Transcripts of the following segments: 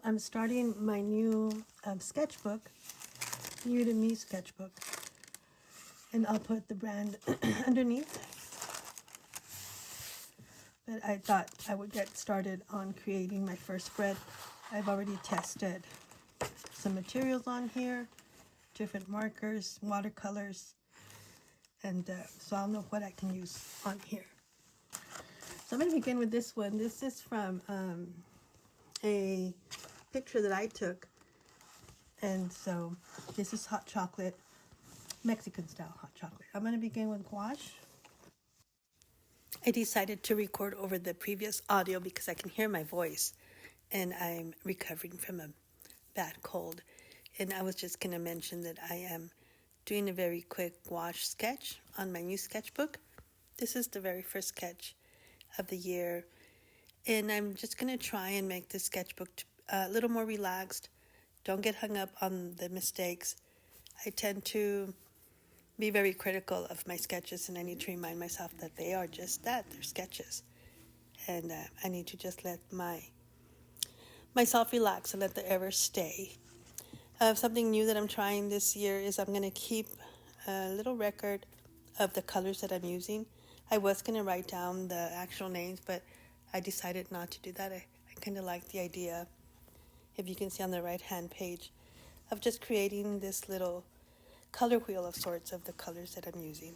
I'm starting my new sketchbook, new to me sketchbook, and I'll put the brand underneath. But I thought I would get started on creating my first spread. I've already tested some materials on here, different markers, watercolors, and so I'll know what I can use on here. So I'm going to begin with this one. This is from a picture that I took, and so this is hot chocolate, Mexican style hot chocolate. I'm going to begin with gouache. I decided to record over the previous audio because I can hear my voice, and I'm recovering from a bad cold. And I was just going to mention that I am doing a very quick gouache sketch on my new sketchbook. This is the very first sketch of the year, and I'm just going to try and make this sketchbook a little more relaxed. Don't get hung up on the mistakes. I tend to be very critical of my sketches, and I need to remind myself that they are just that, they're sketches. And I need to just let myself relax and let the errors stay. Something new that I'm trying this year is I'm going to keep a little record of the colors that I'm using. I was going to write down the actual names, but I decided not to do that. I kind of like the idea, if you can see on the right-hand page, of just creating this little color wheel of sorts of the colors that I'm using.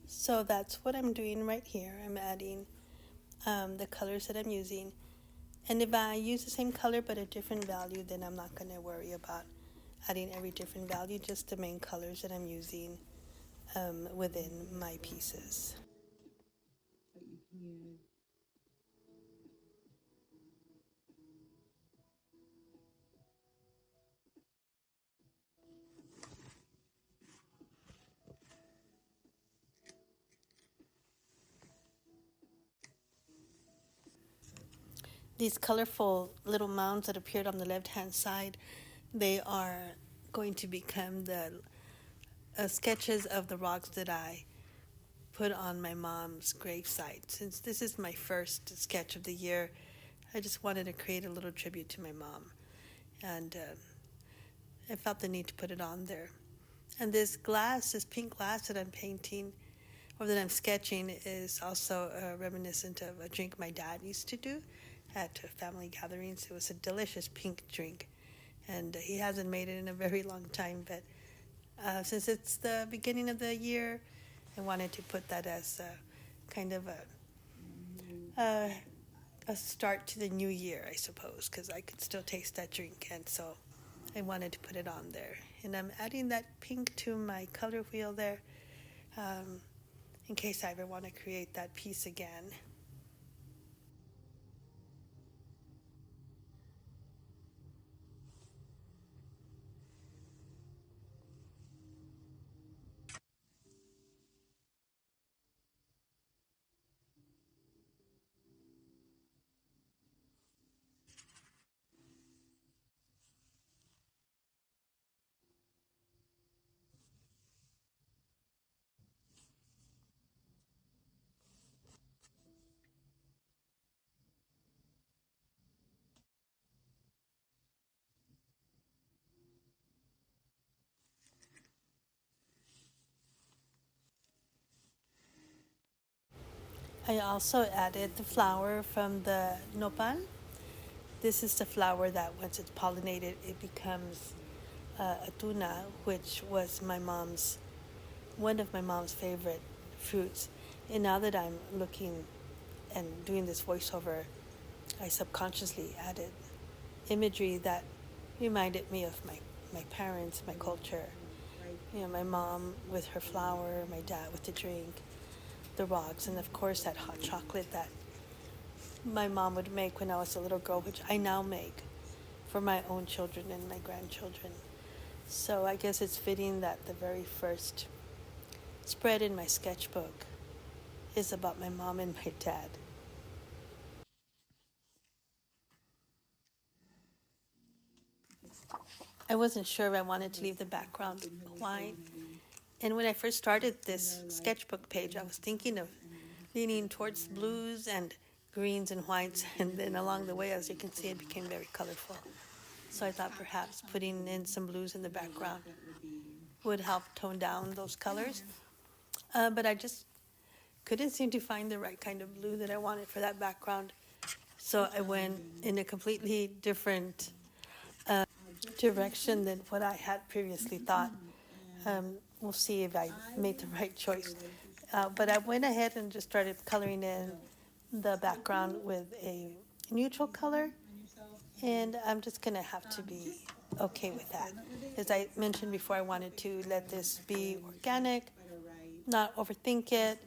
So that's what I'm doing right here. I'm adding the colors that I'm using. And if I use the same color but a different value, then I'm not going to worry about adding every different value, just the main colors that I'm using within my pieces. These colorful little mounds that appeared on the left-hand side, they are going to become the sketches of the rocks that I put on my mom's gravesite. Since this is my first sketch of the year, I just wanted to create a little tribute to my mom. And I felt the need to put it on there. And this glass, this pink glass that I'm painting, or that I'm sketching, is also reminiscent of a drink my dad used to do at family gatherings. It was a delicious pink drink, and he hasn't made it in a very long time, but since it's the beginning of the year, I wanted to put that as kind of a start to the new year, I suppose, because I could still taste that drink, and so I wanted to put it on there. And I'm adding that pink to my color wheel there, in case I ever want to create that piece again. I also added the flower from the nopal. This is the flower that once it's pollinated, it becomes a tuna, which was one of my mom's favorite fruits. And now that I'm looking and doing this voiceover, I subconsciously added imagery that reminded me of my parents, my culture. You know, my mom with her flower, my dad with the drink, the rocks, and of course that hot chocolate that my mom would make when I was a little girl, which I now make for my own children and my grandchildren. So I guess it's fitting that the very first spread in my sketchbook is about my mom and my dad. I wasn't sure if I wanted to leave the background white. And when I first started this sketchbook page, I was thinking of leaning towards blues and greens and whites, and then along the way, as you can see, it became very colorful. So I thought perhaps putting in some blues in the background would help tone down those colors. But I just couldn't seem to find the right kind of blue that I wanted for that background. So I went in a completely different direction than what I had previously thought. We'll see if I made the right choice. But I went ahead and just started coloring in the background with a neutral color, and I'm just gonna have to be okay with that. As I mentioned before, I wanted to let this be organic, not overthink it,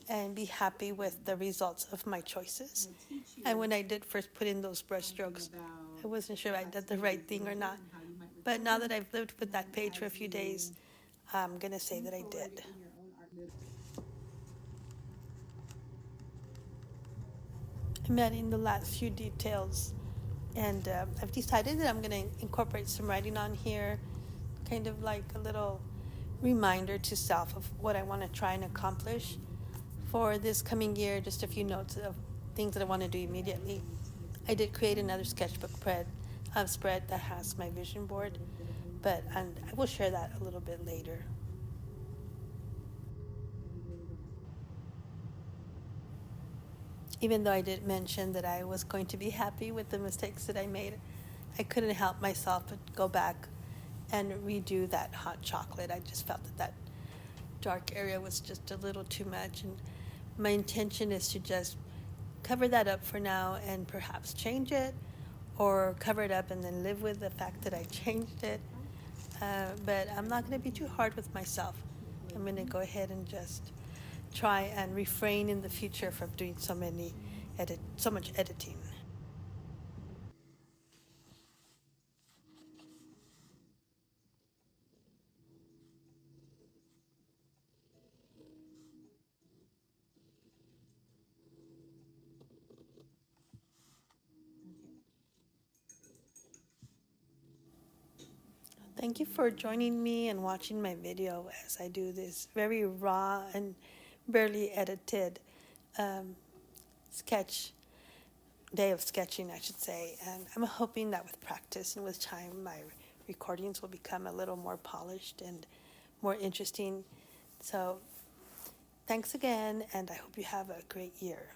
and be happy with the results of my choices. And when I did first put in those brush strokes, I wasn't sure I did the right thing or not. But now that I've lived with that page for a few days, I'm gonna say that I did. I'm adding the last few details, and I've decided that I'm gonna incorporate some writing on here, kind of like a little reminder to self of what I want to try and accomplish for this coming year. Just a few notes of things that I want to do immediately. I did create another sketchbook spread that has my vision board, and I will share that a little bit later. Even though I did mention that I was going to be happy with the mistakes that I made, I couldn't help myself but go back and redo that hot chocolate. I just felt that dark area was just a little too much, and my intention is to just cover that up for now and perhaps change it, or cover it up and then live with the fact that I changed it. But I'm not going to be too hard with myself. I'm going to go ahead and just try and refrain in the future from doing so much editing. Thank you for joining me and watching my video as I do this very raw and barely edited sketch day of sketching, I should say. And I'm hoping that with practice and with time, my recordings will become a little more polished and more interesting. So thanks again, and I hope you have a great year.